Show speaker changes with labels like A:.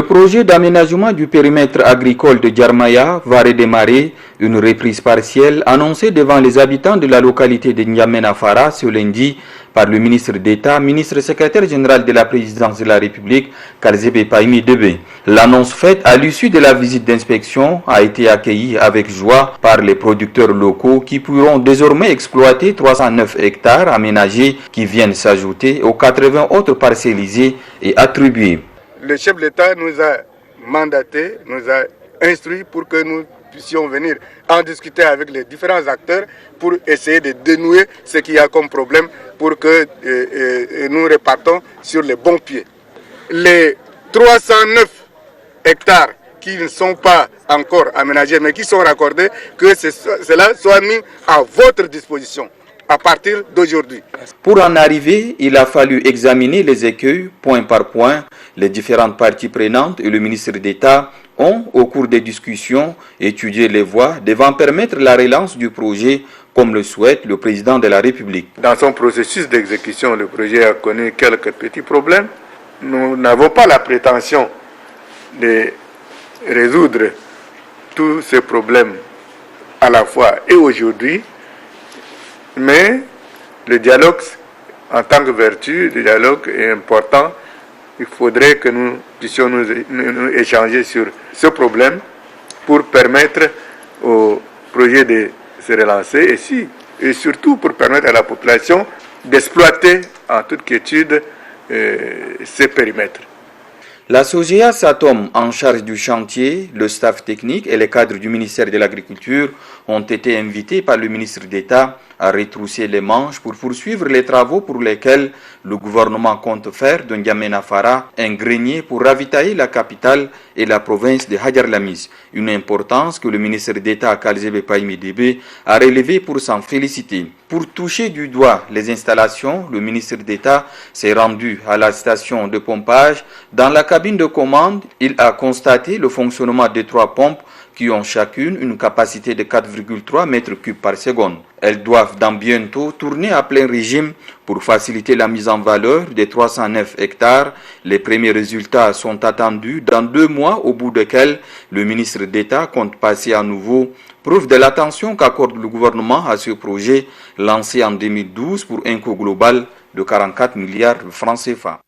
A: projet d'aménagement du périmètre agricole de Djarmaya va redémarrer. Une reprise partielle annoncée devant les habitants de la localité de N'Djamena-Fara ce lundi par le ministre d'État, ministre secrétaire général de la présidence de la République, Kalzebe Pahimi Debe. L'annonce faite à l'issue de la visite d'inspection a été accueillie avec joie par les producteurs locaux qui pourront désormais exploiter 309 hectares aménagés qui viennent s'ajouter aux 80 autres parcellisés et attribués.
B: Le chef de l'État nous a mandaté, nous a instruit pour que nous puissions venir en discuter avec les différents acteurs pour essayer de dénouer ce qu'il y a comme problème pour que nous repartons sur les bons pieds. Les 309 hectares qui ne sont pas encore aménagés mais qui sont raccordés, que cela soit mis à votre disposition à partir d'aujourd'hui.
A: Pour en arriver, il a fallu examiner les écueils point par point. Les différentes parties prenantes et le ministre d'État ont, au cours des discussions, étudié les voies devant permettre la relance du projet comme le souhaite le président de la République.
B: Dans son processus d'exécution, le projet a connu quelques petits problèmes. Nous n'avons pas la prétention de résoudre tous ces problèmes à la fois et aujourd'hui, mais le dialogue, en tant que vertu, le dialogue est important. Il faudrait que nous puissions nous échanger sur ce problème pour permettre au projet de se relancer et surtout pour permettre à la population d'exploiter en toute quiétude ces périmètres.
A: La SOGEA SATOM en charge du chantier, le staff technique et les cadres du ministère de l'Agriculture ont été invités par le ministre d'État à retrousser les manches pour poursuivre les travaux pour lesquels le gouvernement compte faire de N'Djamena-Fara un grenier pour ravitailler la capitale et la province de Hadjar Lamis. Une importance que le ministre d'État Kalzebe Pahimi Debe a relevée pour s'en féliciter. Pour toucher du doigt les installations, le ministre d'État s'est rendu à la station de pompage. Dans la cabine de commande, il a constaté le fonctionnement des 3 pompes qui ont chacune une capacité de 4,3 mètres cubes par seconde. Elles doivent dans bientôt tourner à plein régime pour faciliter la mise en valeur des 309 hectares. Les premiers résultats sont attendus dans 2 mois, au bout desquels le ministre d'État compte passer à nouveau, preuve de l'attention qu'accorde le gouvernement à ce projet lancé en 2012 pour un coût global de 44 milliards de francs CFA.